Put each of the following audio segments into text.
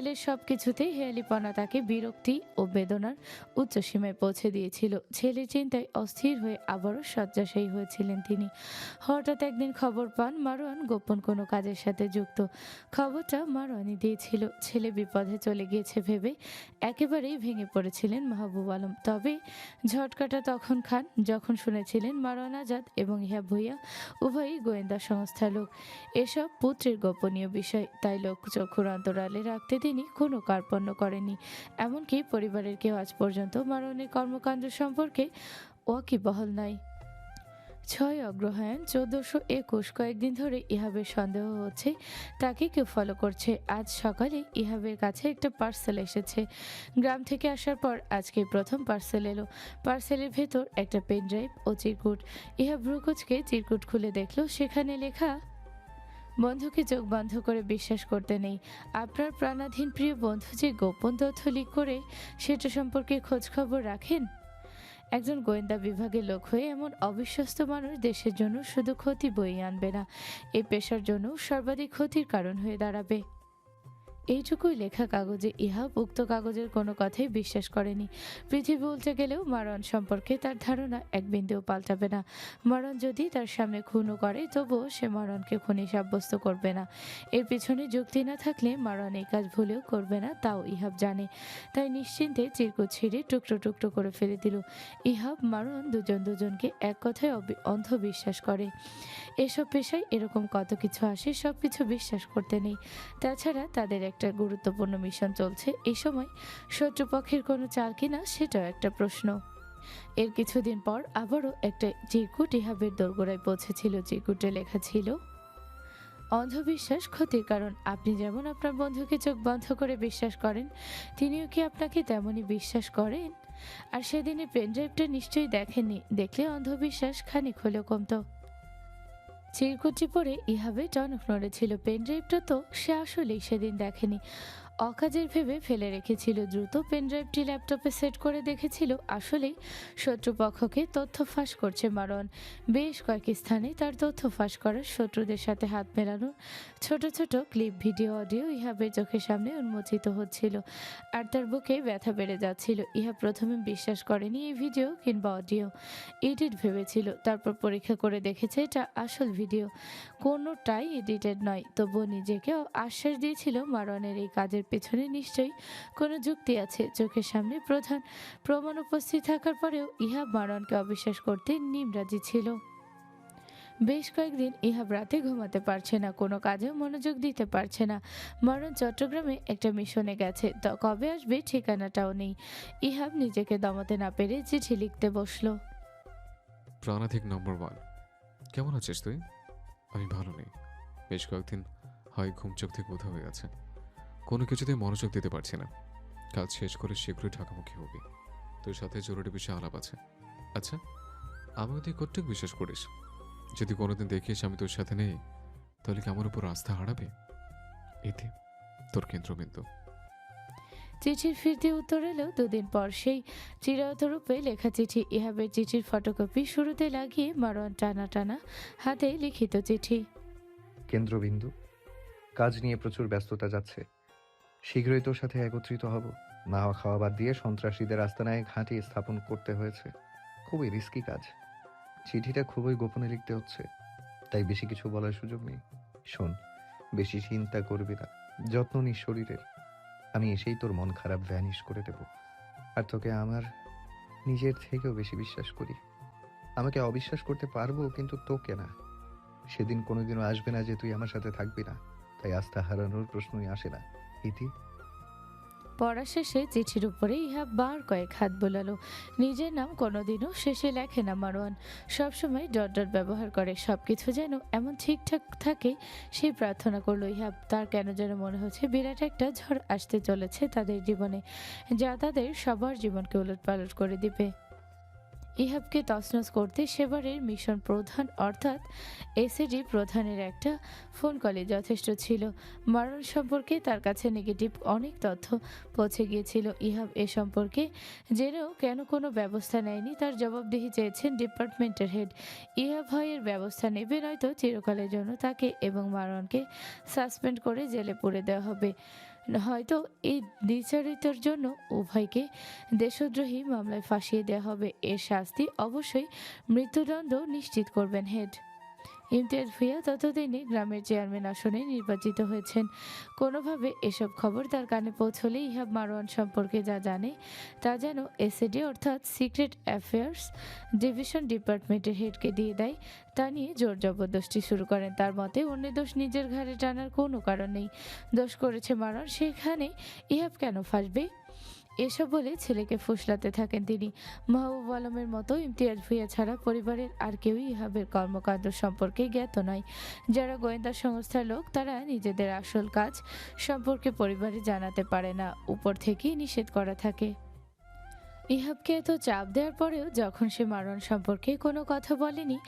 ছেলের সবকিছুতেই হেয়ালিপনা তাকে বিরক্তি ও বেদনার উচ্চ সীমায় পৌঁছে দিয়েছিল। ছেলের চিন্তায় অস্থির হয়ে আবারও শয্যাশায়ী হয়েছিলেন তিনি। হঠাৎ একদিন খবর পান মারোয়ান গোপন কোনো কাজের সাথে যুক্ত। খবরটা মারোয়ানই দিয়েছিল। ছেলে বিপদে চলে গিয়েছে ভেবে একেবারেই ভেঙে পড়েছিলেন মাহবুব আলম। তবে ঝটকাটা তখন খান যখন শুনেছিলেন মারওয়ান আজাদ এবং ইহা ভুইয়া উভয়ই গোয়েন্দা সংস্থার লোক। এসব পুত্রের গোপনীয় বিষয়, তাই লোক চক্ষুর অন্তরালে রাখতে তিনি কোনো কার্পণ্য করেননি। এমনকি পরিবারের কেউ আজ পর্যন্ত মারওয়ানের কর্মকাণ্ড সম্পর্কে ওয়াকিবহাল নাই। 6 অগ্রহায়ণ 1421। কয়েকদিন ধরে ইহাবের সন্দেহ হচ্ছে তাকে কেউ ফলো করছে। আজ সকালে ইহাবের কাছে একটা পার্সেল এসেছে। গ্রাম থেকে আসার পর আজকে প্রথম পার্সেল এলো। পার্সেলের ভেতর একটা পেন ড্রাইভ ও চিরকুট। ইহাব ভ্রুকুচকে চিরকুট খুলে দেখলো সেখানে লেখা, বন্ধুকে চোখ বন্ধ করে বিশ্বাস করতে নেই। আপনার প্রাণাধীন প্রিয় বন্ধু যে গোপন তথ্য লিক করে সেটা সম্পর্কে খোঁজ খবর রাখেন। একজন গোয়েন্দা বিভাগের লোক হয়ে এমন অবিশ্বস্ত মানুষ দেশের জন্য শুধু ক্ষতি বয়ে আনবে না, এই পেশার জন্য সর্বাধিক ক্ষতির কারণ হয়ে দাঁড়াবে। এইটুকুই লেখা কাগজে ইহাব উক্ত কাগজের কোনো কথাই বিশ্বাস করেনি। পৃথিবী উল্টে গেলেও মারওয়ান সম্পর্কে তার ধারণা এক বিন্দুও পাল্টাবে না। মারওয়ান যদি তার সামনে খুনও করে তবুও সে মারওয়ানকে খুনি সাব্যস্ত করবে না। এর পিছনে যুক্তি না থাকলে মারওয়ান এই কাজ ভুলেও করবে না, তাও ইহাব জানে। তাই নিশ্চিন্তে চিরকুট ছিঁড়ে টুকরো টুকরো করে ফেলে দিল। ইহাব মারওয়ান দুজন দুজনকে এক কথায় অন্ধ বিশ্বাস করে। এসব পেশায় এরকম কত কিছু আসে, সব কিছু বিশ্বাস করতে নেই। তাছাড়া তাদের একটা গুরুত্বপূর্ণ মিশন চলছে। এই সময় শত্রুপক্ষের কোনো চাল কিনা সেটাও একটা প্রশ্ন। এর কিছুদিন পর আবারও একটা চিরকুট ইহাবের দোরগোড়ায় পৌঁছেছিল। চিরকুটে লেখা ছিল, অন্ধবিশ্বাস ক্ষতির কারণ। আপনি যেমন আপনার বন্ধুকে চোখ বন্ধ করে বিশ্বাস করেন, তিনিও কি আপনাকে তেমনই বিশ্বাস করেন? আর সেদিনে পেনড্রাইভটা নিশ্চয়ই দেখেননি, দেখলে অন্ধবিশ্বাস খানিক হলেও কমতো। চিরকুটটি পরে ইহাবে টনক নড়েছিল। পেনড্রাইভটা তো সে আসলেই সেদিন দেখেনি, অকাজের ভেবে ফেলে রেখেছিল। দ্রুত পেনড্রাইভটি ল্যাপটপে সেট করে দেখেছিল আসলেই শত্রুপক্ষকে তথ্য ফাঁস করছে মারওয়ান। বেশ কয়েক স্থানে তার তথ্য ফাঁস করার, শত্রুদের সাথে হাত মেলানোর ছোট ছোট ক্লিপ, ভিডিও, অডিও ইহাবের চোখের সামনে উন্মোচিত হচ্ছিল। আর তার বুকে ব্যথা বেড়ে যাচ্ছিল। ইহা প্রথমে বিশ্বাস করেনি এই ভিডিও কিংবা অডিও, এডিট ভেবেছিল। তারপর পরীক্ষা করে দেখেছে এটা আসল ভিডিও, কোনোটাই এডিটেড নয়। তবুও নিজেকে আশ্বাস দিয়েছিল মারওয়ানের এই কাজের পেছনে নিশ্চয়ই কোনো যুক্তি আছে। চোখের সামনে প্রধান প্রমাণ উপস্থিত থাকার পরেও ইহাব মারওয়ানকে অবিশ্বাস করতে নিমরাজি ছিল। বেশ কয়েকদিন ইহাব রাতে ঘুমাতে পারছে না, কোনো কাজেও মনোযোগ দিতে পারছে না। মারওয়ান চট্টগ্রামে একটা মিশনে গেছে, তো কবে আসবে ঠিকানাটাও নেই। ইহাব নিজেকে দমাতে না পেরে চিঠি লিখতে বসলো। প্রাণাধিক নম্বর 1, কেমন আছিস তুই? আমি ভালো নেই। বেশ কয়েকদিন হয় ঘুম চোখ থেকে উধা হয়ে গেছে, কোনো কিছুতে মনোযোগ দিতে পারছি না। কাজ শেষ করে শীঘ্রই ঢাকামুখী হবি। তোর সাথে জরুরি বিষয়ে আলাপ আছে। আচ্ছা, আমিও তুই কতটুক বিশ্বাস করিস? যদি কোনোদিন দেখিস আমি তোর সাথে নেই, তাহলে কি আমার উপর আস্থা হারাবে? এতে তোর কেন্দ্রবিন্দু। চিঠির ফিরতি উত্তর এলো দুদিন পর। সেই চিরায়ত রূপে লেখা চিঠি। ইহাবের চিঠির ফটোকপি শুরুতে লাগিয়ে মারওয়ান টানা টানা হাতে লিখিত চিঠি। কেন্দ্রবিন্দু, কাজ নিয়ে প্রচুর ব্যস্ততা যাচ্ছে। শীঘ্রই তোর সাথে একত্রিত হব। না হওয়া খাওয়া বাদ দিয়ে সন্ত্রাসীদের আস্তানায় ঘাঁটি স্থাপন করতে হয়েছে। খুবই রিস্কি কাজ। চিঠিটা খুবই গোপনে লিখতে হচ্ছে, তাই বেশি কিছু বলার সুযোগ নেই। শোন, বেশি চিন্তা করবি না, যত্ন নিস শরীরের। আমি এসেই তোর মন খারাপ ভ্যানিশ করে দেব। আর তোকে আমার নিজের থেকেও বেশি বিশ্বাস করি। আমাকে অবিশ্বাস করতে পারবো, কিন্তু তোকে না। সেদিন কোনোদিনও আসবে না যে তুই আমার সাথে থাকবি না, তাই আস্থা হারানোর প্রশ্নই আসে না। ইতি। পড়া শেষে চিঠির উপরে ইহাব বার কয়েক হাত বোলালো। নিজের নাম কোনোদিনও শেষে লেখে না মারওয়ান, সবসময় ডট ডট ব্যবহার করে। সবকিছু যেন এমন ঠিকঠাক থাকে সেই প্রার্থনা করলো ইহাব। তার কেন যেন মনে হচ্ছে বিরাট একটা ঝড় আসতে চলেছে তাদের জীবনে, যা তাদের সবার জীবনকে উলটপালট করে দিবে। ইহাবকে তছনছ করতে সেবারের মিশন প্রধান অর্থাৎ এসিডি প্রধানের একটা ফোন কলে যথেষ্ট ছিল। মারণ সম্পর্কে তার কাছে নেগেটিভ অনেক তথ্য পৌঁছে গিয়েছিল। ইহাব এ সম্পর্কে জেনেও কেন কোনো ব্যবস্থা নেয়নি তার জবাবদিহি চেয়েছেন ডিপার্টমেন্টের হেড। ইহাব ভয়ের ব্যবস্থা নেবে, নয়তো চিরকালের জন্য তাকে এবং মারণকে সাসপেন্ড করে জেলে পুরে দেওয়া হবে। হয়তো এই দ্বিচারিতার জন্য উভয়কে দেশদ্রোহী মামলায় ফাঁসিয়ে দেওয়া হবে। এর শাস্তি অবশ্যই মৃত্যুদণ্ড নিশ্চিত করবেন হেড। ইমতিয়াজ ভুঁইয়া ততদিনে গ্রামের চেয়ারম্যান আসনে নির্বাচিত হয়েছেন। কোনোভাবে এসব খবর তার কানে পৌঁছলে ইহাব মারওয়ান সম্পর্কে যা জানে তা যেন এসএডি অর্থাৎ সিক্রেট অ্যাফেয়ার্স ডিভিশন ডিপার্টমেন্টের হেডকে দিয়ে দেয়। তা নিয়ে জোর জবরদস্তি শুরু করেন। তার মতে অন্যের দোষ নিজের ঘাড়ে টানার কোনো কারণ নেই। দোষ করেছে মারওয়ান, সেখানে ইহাব কেন ফাঁসবে? এসব বলে ছেলেকে ফুসলাতে থাকেন তিনি। মাহবুব আলমের মতো ইমতিয়াজ ভুঁইয়া ছাড়া পরিবারের আর কেউই ইহাবের কর্মকাণ্ড সম্পর্কে জ্ঞাত নয়। যারা গোয়েন্দা সংস্থার লোক তারা নিজেদের আসল কাজ সম্পর্কে পরিবারে জানাতে পারে না, উপর থেকেই নিষেধ করা থাকে। ইহাবকে এত চাপ দেওয়ার পরেও যখন সে মারওয়ান সম্পর্কে কোনো কথা বলেনি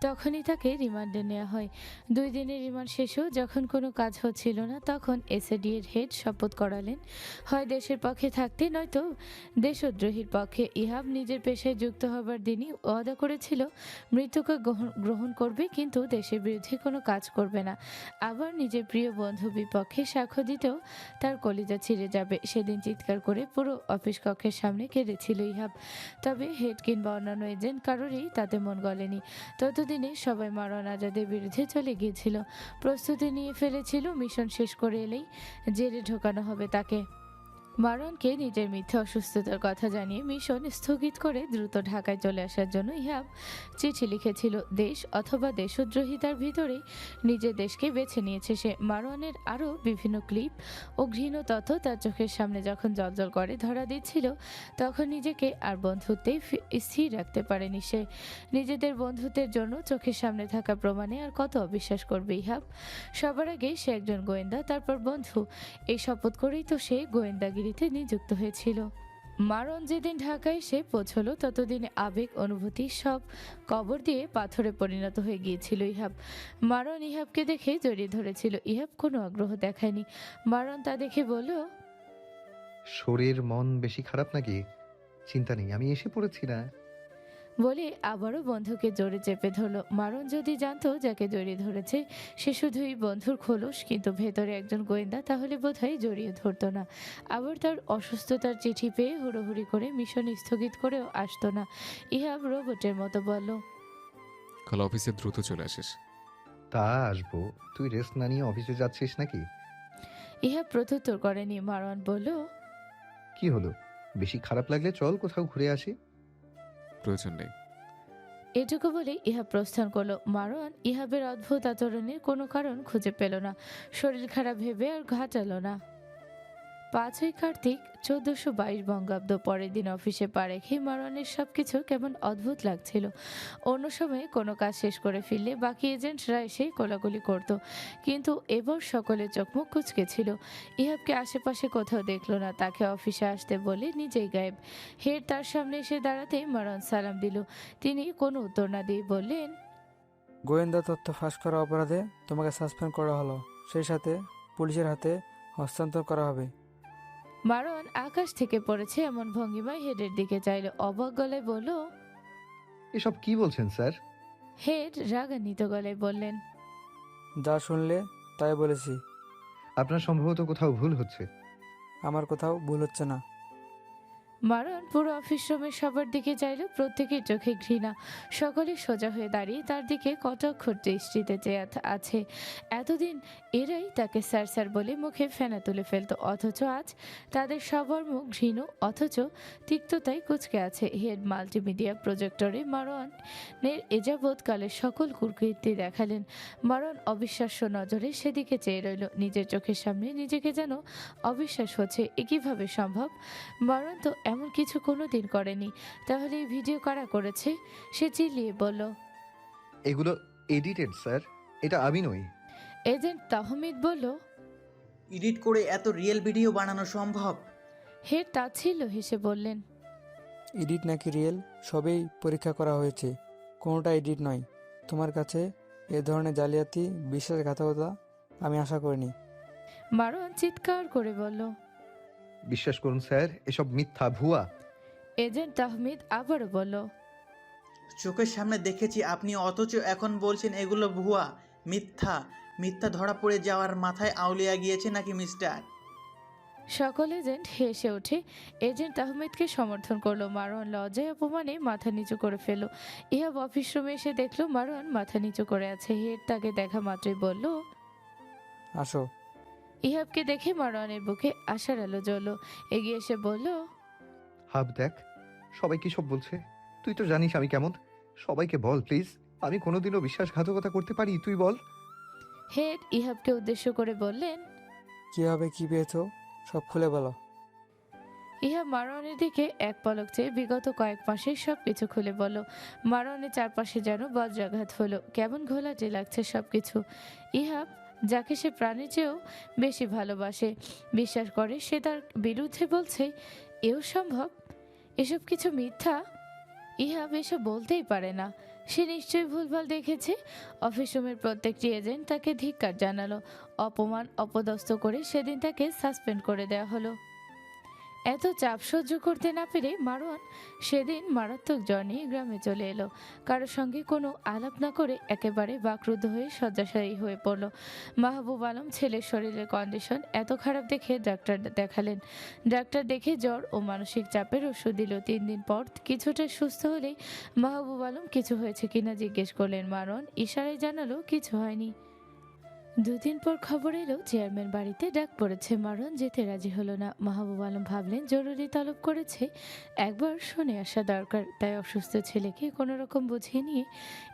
তখনই তাকে রিমান্ডে নেওয়া হয়। 2 দিনের রিমান্ড শেষেও যখন কোনো কাজ হচ্ছিল না তখন এসএডি এর হেড শপথ করালেন, হয় দেশের পক্ষে থাকতে নয়তো দেশদ্রোহীর পক্ষে। ইহাব নিজের পেশায় যুক্ত হবার দিনই ওয়াদা করেছিল মৃত্যুকে গ্রহণ করবে কিন্তু দেশের বিরুদ্ধে কোনো কাজ করবে না। আবার নিজের প্রিয় বন্ধু বিপক্ষে সাক্ষ্য দিতেও তার কলিজা ছিঁড়ে যাবে। সেদিন চিৎকার করে পুরো অফিস কক্ষের সামনে কেঁদেছিল ইহাব। তবে হেড কিংবা অন্যান্য এজেন্ট কারোরই তাতে মন গলেনি। ততদিনে সবাই মারওয়ান আজাদের বিরুদ্ধে চলে গিয়েছিল, প্রস্তুতি নিয়ে ফেলেছিল মিশন শেষ করে এলেই জেলে ঢোকানো হবে তাকে। মারওয়ানকে নিজের মিথ্যা অসুস্থতার কথা জানিয়ে মিশন স্থগিত করে দ্রুত ঢাকায় চলে আসার জন্য ইহাব চিঠি লিখেছিল। দেশ অথবা দেশদ্রোহিতার ভিতরে নিজের দেশকে বেছে নিয়েছে সে। মারওয়ানের আরও বিভিন্ন ক্লিপ ও ঘৃণ তথ্য তার চোখের সামনে যখন জ্বলজ্বল করে ধরা দিচ্ছিল তখন নিজেকে আর বন্ধুত্বেই স্থির রাখতে পারেনি সে। নিজেদের বন্ধুত্বের জন্য চোখের সামনে থাকা প্রমাণে আর কত অবিশ্বাস করবে ইহাব? সবার আগে সে একজন গোয়েন্দা, তারপর বন্ধু। এই শপথ করেই তো সে গোয়েন্দাগিরিতে নিযুক্ত হয়েছিল। মারওয়ান যেদিন ঢাকায় এসে পৌঁছলো ততদিনে আবেগ অনুভূতি সব কবর দিয়ে পাথরে পরিণত হয়ে গিয়েছিল ইহাব। মারওয়ান ইহাবকে দেখে জড়িয়ে ধরেছিল। ইহাব কোনো আগ্রহ দেখায়নি। মারওয়ান তা দেখে বলল, শরীর মন বেশি খারাপ নাকি? চিন্তা নেই, আমি এসে পড়েছি না। বলে আবারও বন্ধুকে জোরে চেপে ধরল। মারণ যদি জানতো যাকে জড়িয়ে ধরেছে সে শুধুই বন্ধুর খোলস কিন্তু ভেতরে একজন গোয়েন্দা তাহলে বোধহয় জড়িয়ে ধরতো না। আবার তার অসুস্থতার চিঠি পেয়ে হুড়োহুড়ি করে মিশন স্থগিত করেও আসতো না। ইহাব রোবটের মতো বলল, কাল অফিসে দ্রুত চলে আসিস। তা আসবো, তুই রেস্ট না নিয়ে অফিসে যাচ্ছিস নাকি? ইহাব প্রত্যুত্তর করেনি। মারওয়ান বলল, কি হলো, বেশি খারাপ লাগলে চল কোথাও ঘুরে আসি। প্রয়োজন নেই। এটুকু বলে ইহাব প্রস্থান করলো। মারওয়ান ইহাবের অদ্ভুত আচরণের কোনো কারণ খুঁজে পেল না, শরীর খারাপ ভেবে আর ঘাটালো না। 5ই কার্তিক 1422 বঙ্গাব্দ। পরের দিন অফিসে পা রেখে মারওয়ানের সবকিছু কেমন অদ্ভুত লাগছিল। অন্য সময়ে কোনো কাজ শেষ করে ফিরলে বাকি এজেন্টরা এসে কোলাকুলি করত, কিন্তু এবার সকলের চোখমুখ কুঁচকে ছিল। ইহাবকে আশেপাশে কোথাও দেখলো না। তাকে অফিসে আসতে বলে নিজেই গায়েব। হেড তার সামনে এসে দাঁড়াতে মারওয়ান সালাম দিল। তিনি কোনো উত্তর না দিয়ে বললেন, গোয়েন্দা তথ্য ফাঁস করা অপরাধে তোমাকে সাসপেন্ড করা হলো, সেই সাথে পুলিশের হাতে হস্তান্তর করা হবে। মারওয়ান আকাশ থেকে পড়েছে এমন ভঙ্গিমায় হেডের দিকে চাইল। অবাক গলায় বলল, এসব কি বলছেন স্যার? হেড রাগান্বিত গলায় বললেন, যা শুনলে তাই বলেছি। আপনার সম্ভবত কোথাও ভুল হচ্ছে। আমার কোথাও ভুল হচ্ছে না। মারওয়ান পুরো অফিস রুমের সবার দিকে চাইল। প্রত্যেকের চোখে ঘৃণা। সকলে সোজা হয়ে দাঁড়িয়ে তার দিকে কটাক্ষ দৃষ্টিতে চেয়ে আছে। এতদিন এরাই তাকে স্যার স্যার বলে মুখে ফেনা তুলে ফেলতো, অথচ আজ তাদের সবার মুখ ঘৃণ অথচ তিক্ততায় কুচকে আছে। হেড মাল্টিমিডিয়া প্রজেক্টরে মারওয়ানের এযাবৎকালের সকল কুকীর্তি দেখালেন। মারওয়ান অবিশ্বাস্য নজরে সেদিকে চেয়ে রইল। নিজের চোখের সামনে নিজেকে যেন অবিশ্বাস হচ্ছে, এ কিভাবে সম্ভব? মারওয়ান তো এমন কিছু কোনোদিন করেনি, তাহলে এই ভিডিও কারা করেছে? সে চিল্লিয়ে বলল, এগুলো এডিটেড স্যার, এটা আমি নই। এজেন্ট তাহমিদ বলল, এডিট করে এত রিয়েল ভিডিও বানানো সম্ভব? হেড তাচ্ছিল্য হেসে বললেন, এডিট নাকি রিয়েল সবেই পরীক্ষা করা হয়েছে, কোনোটা এডিট নয়। তোমার কাছে এ ধরনের জালিয়াতি বিশ্বাসঘাতকতা আমি আশা করিনি। মারওয়ান চিৎকার করে বলল, বিশ্বাস করুন স্যার, এসব মিথ্যা, ভুয়া। এজেন্ট তাহমিদ আবারও বলল, চোখের সামনে দেখেছি আপনি, অথচ এখন বলছেন এগুলো ভুয়া, মিথ্যা। মিথ্যা ধরা পড়ে যাওয়ার মাথায় আউলিয়া গিয়েছে নাকি মিস্টার? সকল এজেন্ট হেসে ওঠে। এজেন্ট আহমেদকে সমর্থন করলো। মারওয়ান লজ্জায় অপমানে মাথা নিচু করে ফেলল। ইহাব অফিস রুমে এসে দেখলো মারওয়ান মাথা নিচু করে আছে। হেড তাকে দেখা মাত্রই বলল, আসো। ইহাবকে দেখে মারওয়ানের বুকে আশার আলো জ্বলল। এগিয়ে এসে বলল, হাব দেখ, সবাই কি সব বলছে। তুই তো জানিস আমি কেমন। সবাইকে বল প্লিজ, আমি কোনোদিনও বিশ্বাসঘাতকতা করতে পারি? তুই বল। হেড ইহাবকে উদ্দেশ্য করে বললেন। কিভাবে কি পেয়েছো সব খুলে বলো। ইহাব মারওয়ানের দিকে এক পলক চেয়ে বিগত কয়েক মাসের সবকিছু খুলে বলল। মারওয়ানের চারপাশে যেন বজ্রাঘাত হলো। কেমন ঘোলাটে লাগছে সবকিছু। ইহাব যাকে সে প্রাণের চেয়েও বেশি ভালোবাসে, বিশ্বাস করে সে তার বিরুদ্ধে বলছে, এও সম্ভব? এসব কিছু মিথ্যা। ইহাব এসব বলতেই পারে না। সে নিশ্চয়ই ভুলভাল দেখেছে। অফিস রুমের প্রত্যেকটি এজেন্ট তাকে ধিক্কার জানালো। অপমান অপদস্থ করে সেদিন তাকে সাসপেন্ড করে দেওয়া হলো। এত চাপ সহ্য করতে না পেরে মারওয়ান সেদিন মারাত্মক জ্বর নিয়ে গ্রামে চলে এলো। কারোর সঙ্গে কোনো আলাপ না করে একেবারে বাকরুদ্ধ হয়ে শয্যাশায়ী হয়ে পড়ল। মাহবুব আলম ছেলের শরীরের কন্ডিশন এত খারাপ দেখে ডাক্তার দেখালেন। ডাক্তার দেখে জ্বর ও মানসিক চাপের ওষুধ দিল। 3 দিন পর কিছুটা সুস্থ হলেই মাহবুব আলম কিছু হয়েছে কিনা জিজ্ঞেস করলেন। মারওয়ান ইশারায় জানালো কিছু হয়নি। 2 দিন পর খবর এলো চেয়ারম্যান বাড়িতে ডাক পড়েছে। মারওয়ান যেতে রাজি হলো না। মাহবুব আলম ভাবলেন জরুরি তলব করেছে, একবার শুনে আসা দরকার। তাই অসুস্থ ছেলেকে কোনো রকম বুঝিয়ে নিয়ে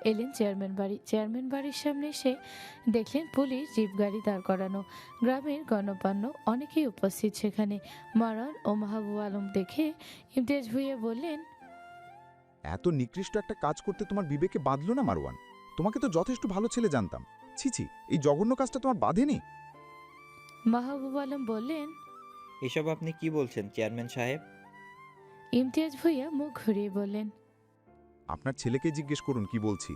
এলেন চেয়ারম্যান বাড়ি। চেয়ারম্যান বাড়ির সামনে এসে দেখলেন পুলিশ জিপ গাড়ি দাঁড় করানো। গ্রামের গণ্যমান্য অনেকেই উপস্থিত সেখানে। মারওয়ান ও মাহবুব আলম দেখে ইমতিয়াজ ভুঁইয়া বললেন, এত নিকৃষ্ট একটা কাজ করতে তোমার বিবেকে বাঁধলো না মারওয়ান? তোমাকে তো যথেষ্ট ভালো ছেলে জানতাম। ছি, এই জঘন্য কাজটা তোমার বাঁধেনি? মাহবুব আলম বললেন। এসব আপনি কি বলছেন চেয়ারম্যান সাহেব? ইমতিয়াজ ভুঁইয়া মুখ ঘুরিয়ে বললেন। আপনার ছেলেকে জিজ্ঞেস করুন কি বলছি।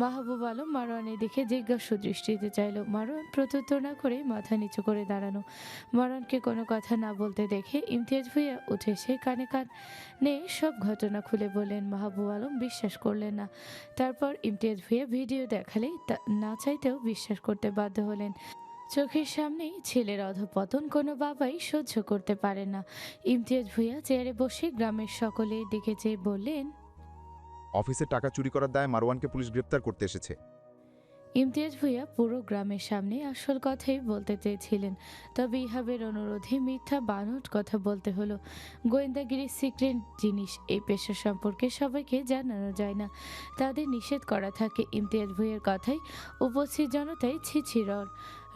মাহবুব আলম মারওয়ানের দিকে জিজ্ঞাসু দৃষ্টিতে চাইল। মারওয়ান প্রত্যুত্তর না করে মাথা নিচু করে দাঁড়ানো। মারওয়ানকে কোনো কথা না বলতে দেখে ইমতিয়াজ ভুঁইয়া উঠে এসে কানে কানে সব ঘটনা খুলে বললেন। মাহবুব আলম বিশ্বাস করলেন না। তারপর ইমতিয়াজ ভুঁইয়া ভিডিও দেখালেই না চাইতেও বিশ্বাস করতে বাধ্য হলেন। চোখের সামনেই ছেলের অধঃপতন কোনো বাবাই সহ্য করতে পারে না। ইমতিয়াজ ভুঁইয়া চেয়ারে বসে গ্রামের সকলের দিকে চেয়ে বললেন, অফিসে টাকা চুরি করার দায়ে মারওয়ানকে পুলিশ গ্রেপ্তার করতে এসেছে। ইমতিয়াজ ভুঁইয়া পুরো গ্রামের সামনে আসল কথাই বলতে চেয়েছিলেন, তবে ইহাবের অনুরোধে মিথ্যা বানোট কথা বলতে হলো। গোয়েন্দাগিরি সিক্রেট জিনিস, এই পেশা সম্পর্কে সবাইকে জানানো যায় না, তাদের নিষেধ করা থাকে। ইমতিয়াজ ভুঁইয়ার কথাই উপস্থিত জনতায় ছিছিরর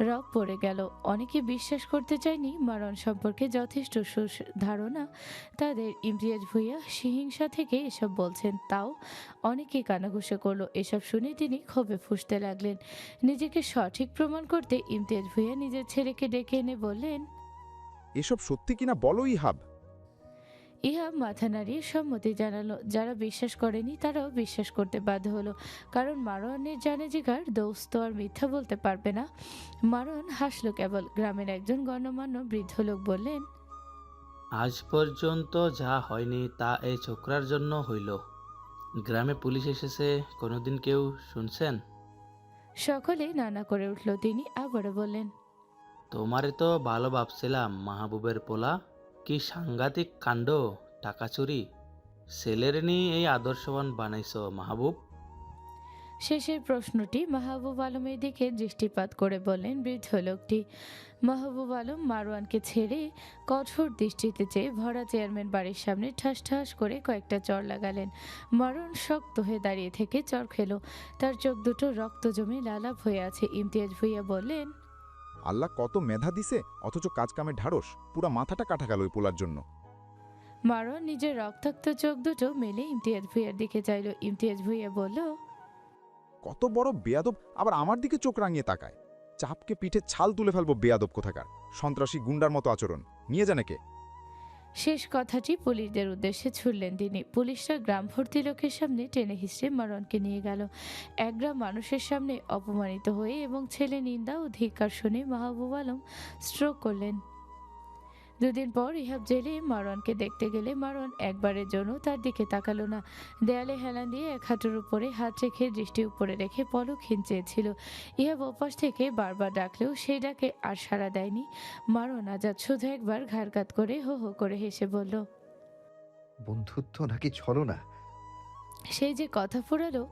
রব পড়ে গেল। অনেকে বিশ্বাস করতে চায়নি মারওয়ান সম্পর্কে যথেষ্ট ধারণা তাদের। ইমতিয়াজ ভুঁইয়া হিংসা থেকে এসব বলছেন, তাও অনেকে কানাঘুষো করলো। এসব শুনে তিনি ক্ষোভে ফুঁসতে লাগলেন। নিজেকে সঠিক প্রমাণ করতে ইমতিয়াজ ভুঁইয়া নিজের ছেলেকে ডেকে এনে বললেন, এসব সত্যি কিনা বলো ইহাব। ইহাব মাথা নাড়িয়ে সম্মতি জানালো। যারা বিশ্বাস করেনি তারাও বিশ্বাস করতে বাধ্য হলো, কারণ মারওয়ানের জানে জিগার দোস্ত আর মিথ্যা বলতে পারবে না। মারওয়ান হাসলো কেবল। গ্রামের একজন গণ্যমান্য বৃদ্ধ লোক বললেন, আজ পর্যন্ত যা হয়নি তা এই ছোকরার জন্য হইল। গ্রামে পুলিশ এসেছে কোনোদিন কেউ শুনছেন? সকলে নানা করে উঠল। তিনি আবারও বললেন, তোমারে তো ভালো ভাবছিলাম মাহবুবের পোলা, কি সাংঘাতিক কাণ্ড! টাকা চুরি! ছেলের নিয়ে এই আদর্শবান বানাইছো মাহবুব। শেষের প্রশ্নটি মাহবুব আলমের দিকে দৃষ্টিপাত করে বললেন বৃদ্ধ লোকটি। মাহবুব আলম মারওয়ানকে ছেড়ে কঠোর দৃষ্টিতে চেয়ে ভরা চেয়ারম্যান বাড়ির সামনে ঠাস ঠাস করে কয়েকটা চর লাগালেন। মারওয়ান শক্ত হয়ে দাঁড়িয়ে থেকে চর খেলো। তার চোখ দুটো রক্ত জমে লালাপ হয়ে আছে। ইমতিয়াজ ভুঁইয়া বললেন, আল্লাহ কত মেধা দিছে, অথচ কাজ কামে ঢাড়স, পুরা মাথাটা কাটা গেল ওই পোলার জন্য। মারওয়ান নিজের রক্তাক্ত চোখ দুটো মেলে ইমতিয়াজ ভুঁইয়ার দিকে চাইল। ইমতিয়াজ ভুঁইয়া বলল, কত বড় বেয়াদব, আবার আমার দিকে চোখ রাঙিয়ে তাকায়। চাপকে পিঠে ছাল তুলে ফেলবো বেয়াদব কোথাকার। সন্ত্রাসী গুন্ডার মতো আচরণ, নিয়ে জানে কে? শেষ কথাটি পুলিশদের উদ্দেশ্যে ছুড়লেন তিনি। পুলিশরা গ্রাম ভর্তি লোকের সামনে টেনে হিসড়ে মারওয়ানকে নিয়ে গেল। এক গ্রাম মানুষের সামনে অপমানিত হয়ে এবং ছেলে নিন্দা ও ধিক্কার শুনে মাহবুব আলম স্ট্রোক করলেন। দুদিন পর ইহাব জেলে মারওয়ানকে দেখতে গেলে মারওয়ান একবারের জন্য তার দিকে তাকালো না। দেয়ালে হেলান দিয়ে এক হাঁটুর উপরে হাত রেখে দৃষ্টি উপরে রেখে পলকহীন চেয়েছিল। ইহাব ওপাশ থেকে বারবার ডাকলেও সেই ডাকে আর সাড়া দেয়নি। মারওয়ান আজাদ শুধু একবার ঘাড় কাত করে হো হো করে হেসে বলল, বন্ধুত্ব নাকি ছলনা? সেই যে কথা ফুরালো।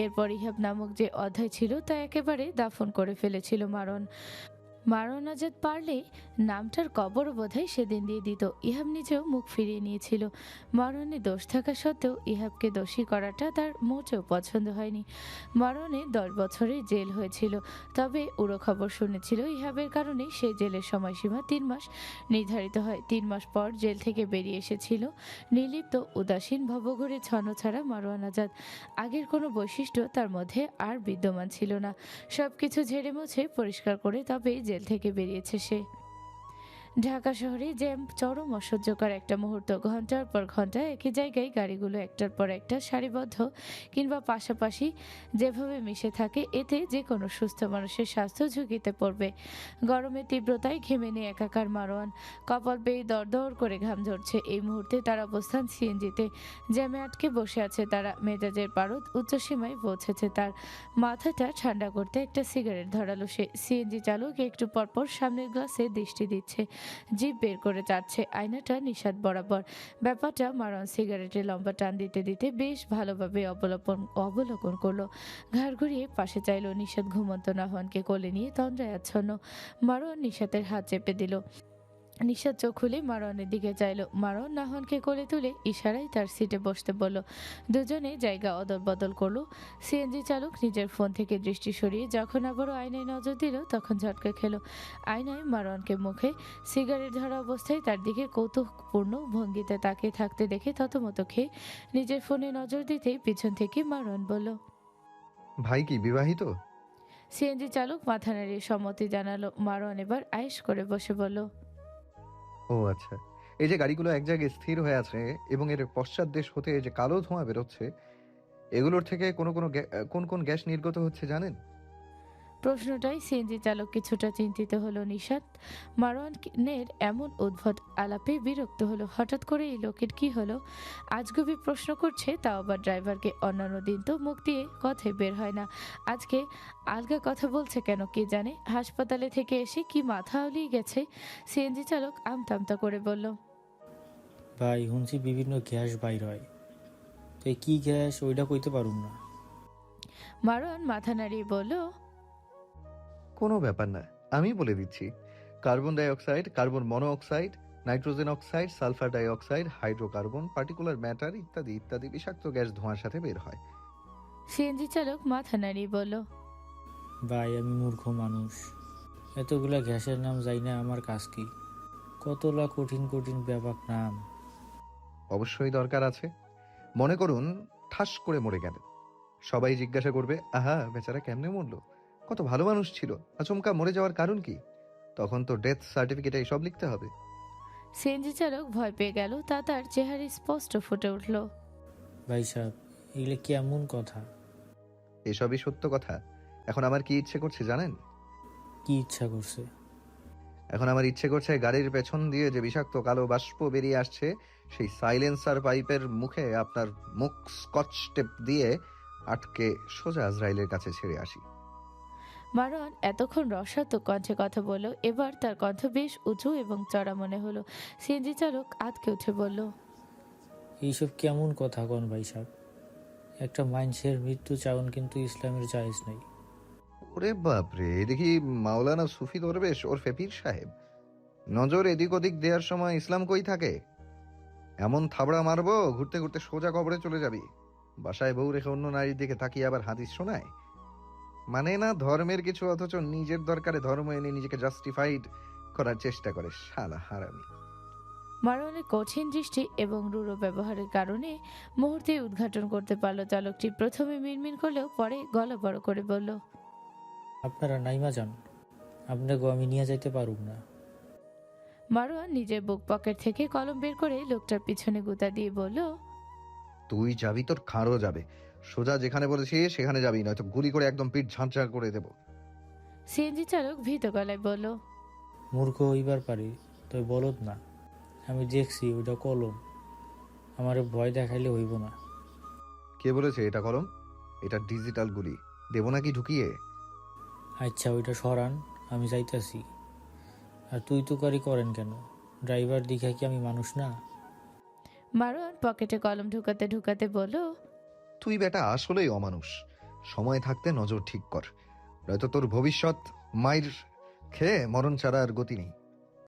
এরপর ইহাব নামক যে অধ্যায় ছিল তা একেবারে দাফন করে ফেলেছিল মারওয়ান। মারওয়ান আজাদ পারলে নামটার কবরও বোধহয় সেদিন দিয়ে দিত। ইহাব নিজেও মুখ ফিরিয়ে নিয়েছিল। মারওয়ানের দোষ থাকা সত্ত্বেও ইহাবকে দোষী করাটা তার মোটেও পছন্দ হয়নি। মারওয়ানের 10 বছরের জেল হয়েছিল, তবে উড়ো খবর শুনেছিল ইহাবের কারণে সেই জেলের সময়সীমা 3 মাস নির্ধারিত হয়। 3 মাস পর জেল থেকে বেরিয়ে এসেছিল নির্লিপ্ত, উদাসীন, ভবঘুরে ছন্নছাড়া মারওয়ান আজাদ। আগের কোনো বৈশিষ্ট্য তার মধ্যে আর বিদ্যমান ছিল না। সবকিছু ঝেড়ে মুছে পরিষ্কার করে তবে জেল থেকে বেরিয়েছে সে। ঢাকা শহরে জ্যাম চরম অসহ্যকর একটা মুহূর্ত। ঘন্টার পর ঘন্টা একই জায়গায় গাড়িগুলো একটার পর একটা সারিবদ্ধ কিংবা পাশাপাশি যেভাবে মিশে থাকে, এতে যে কোনো সুস্থ মানুষের স্বাস্থ্য ঝুঁকিতে পড়বে। গরমের তীব্রতায় ঘেমে নিয়ে একাকার মারওয়ান, কপাল বেয়ে দরদর করে ঘাম ঝরছে। এই মুহূর্তে তার অবস্থান সিএনজিতে। জ্যামে আটকে বসে আছে তারা। মেজাজের পারদ উচ্চসীমায় পৌঁছেছে তার। মাথাটা ঠান্ডা করতে একটা সিগারেট ধরালো সে। সিএনজি চালক একটু পরপর সামনের গ্লাসে দৃষ্টি দিচ্ছে, জিভ বের করে চাচ্ছে আয়নাটা নিষাদ বরাবর। ব্যাপারটা মারওয়ান সিগারেটে লম্বা টান দিতে দিতে বেশ ভালোভাবে অবলোকন করলো। ঘাড় ঘুরিয়ে পাশে চাইলো। নিষাদ ঘুমন্ত নাহওয়ানকে কোলে নিয়ে তন্দ্রায় আচ্ছন্ন। মারওয়ান নিষাদের হাত চেপে দিল। নিষাদ চোখ খুলে মারওয়ানের দিকে চাইলো। মারওয়ান নাহওয়ানকে কোলে তুলে ইশারায় তার সিটে বসতে বলল। দুজনে জায়গা অদল বদল করলো। সিএনজি চালক নিজের ফোন থেকে দৃষ্টি সরিয়ে যখন আবারও আয়নায় নজর দিল তখন ঝটকা খেলো। আয়নায় মারওয়ানকে মুখে সিগারেট ধরা অবস্থায় তার দিকে কৌতুকপূর্ণ ভঙ্গিতে তাকিয়ে থাকতে দেখে থতমত খেয়ে নিজের ফোনে নজর দিতেই পিছন থেকে মারওয়ান বলল, ভাই কি বিবাহিত? সিএনজি চালক মাথা নাড়িয়ে সম্মতি জানালো। মারওয়ান এবার আয়েশ করে বসে বলল, ও আচ্ছা। এই যে গাড়িগুলো এক জায়গায় স্থির হয়ে আছে এবং এর পশ্চাৎ দেশ হতে যে কালো ধোঁয়া বেরোচ্ছে, এগুলোর থেকে কোন কোন গ্যাস নির্গত হচ্ছে জানেন? প্রশ্নটাই সিএনজি চালক কিছুটা চিন্তিত হলো। নিষাদ মারওয়ানের এমন উদ্ভট আলাপে বিরক্ত হলো। হঠাৎ করে এই লোকের কি হলো? আজগুবি প্রশ্ন করছে, তাও আবার ড্রাইভারকে। অন্যান্য দিন তো মুখ দিয়ে কথাই বের হয় না, আজকে আলগা কথা বলছে কেন কে জানে। হাসপাতালে থেকে এসে কি মাথা আউলিয়ে গেছে। সিএনজি চালক আমতা করে বলল, ভাই শুনছি বিভিন্ন গ্যাস বাইর হয়, তো এই কি গ্যাস ওইটা কইতে পারুম না। মারওয়ান মাথা নাড়িয়ে বলল, কোনো ব্যাপার না, আমি বলে দিচ্ছি। Carbon dioxide, carbon monoxide, nitrogen oxide, sulphur dioxide, hydrocarbon, particulate matter ইত্যাদি ইত্যাদি বিষাক্ত গ্যাস ধোঁয়ার সাথে বের হয়। সিএনজি চালক মাথা নাড়িয়ে বলল, ভাই আমি মূর্খ মানুষ, এতগুলা গ্যাসের নাম যাই না, আমার কাজ কি? কতলা কঠিন কঠিন ব্যাপক নাম। অবশ্যই দরকার আছে। মনে করুন ঠাস করে মরে গেলেন, সবাই জিজ্ঞাসা করবে, আহা বেচারা কেমনে মরলো, কত ভালো মানুষ ছিল, আচমকা মরে যাওয়ার কারণ কি? তখন তো ডেথ সার্টিফিকেটে সব লিখতে হবে। সিএনজি চালক ভয় পেয়ে গেল। তা তার চেহারায় স্পষ্ট ফুটে উঠল। ভাই সাহেব এগুলো কেমন কথা? এসবই সত্য কথা। এখন আমার কি ইচ্ছে করছে জানেন? কি ইচ্ছা করছে? এখন আমার ইচ্ছে করছে গাড়ির পেছন দিয়ে যে বিষাক্ত কালো বাষ্প বেরিয়ে আসছে, সেই সাইলেন্সার পাইপের মুখে আপনার মুখ স্কচ টেপ দিয়ে আটকে সোজা আজরাইলের কাছে ছেড়ে আসি। মারওয়ান এতক্ষণ রসাত্মক কণ্ঠে কথা বলল, এবার তার কণ্ঠ বেশ উঁচু এবং চড়া মনে হলো। সিএনজি চালক আতকে উঠে বলল, এইসব কেমন কথা কন ভাই সাহেব? একটা মানুষের মৃত্যু চাউন কিন্তু ইসলামের জায়েজ নাই। ওরে বাপরে, দেখি মাওলানা সুফি দরবেশ ওর ফেপির সাহেব, নজর এদিক ওদিক দেওয়ার সময় ইসলাম কই থাকে? এমন থাবড়া মারবো ঘুরতে ঘুরতে সোজা কবরে চলে যাবি। বাসায় বউ রেখে অন্য নারীর দিকে তাকিয়ে আবার হাদিস শোনায়। মানে না ধর্মের কিছু, অথচ নিজের দরকারে ধর্ম এনে নিজেকে জাস্টিফাইড করার চেষ্টা করে, শালা হারামি। মারওয়ানের কঠিন দৃষ্টি এবং রূঢ় ব্যবহারের কারণে মুহূর্তে উদ্ঘাটন করতে পারল চালকটি। প্রথমে মিনমিন করলেও পরে গলা বড় করে বলল, আপনারা নাইমা যান, আপনাকে আমি নিয়ে যাইতে পারুম না। মারওয়ান নিজের বুক পকেট থেকে কলম বের করে লোকটার পিছনে গুতা দিয়ে বলল, তুই যাবি, তোর খাঁড়ও যাবে। সোজা যেখানে বলেছি সেখানে যাবি, নয়তো গুলি করে একদম পিঠ ঝাঁঝা করে দেব। সিএনজি চালক ভীত গলায় বলল, মূর্খ হইবার পারি, তবে বলদ না। আমি দেখছি ওইটা কলম, আমারে ভয় দেখাইলে হইব না। কে বলেছে এটা কলম? এটা ডিজিটাল গুলি, দেবো নাকি ঢুকিয়ে? আচ্ছা ওইটা সরান, আমি যাইতাছি। আর তুই তুকারি করেন কেন? ড্রাইভার দিঘা কি আমি মানুষ না? মারোয়ান পকেটে কলম ঢুকাতে ঢুকাতে বলল, তুই বেটা আসলেই অমানুষ। সময় থাকতে নজর ঠিক কর, নয়তো তোর ভবিষ্যৎ মাইর খেয়ে মরণ ছাড়া আর গতি নেই।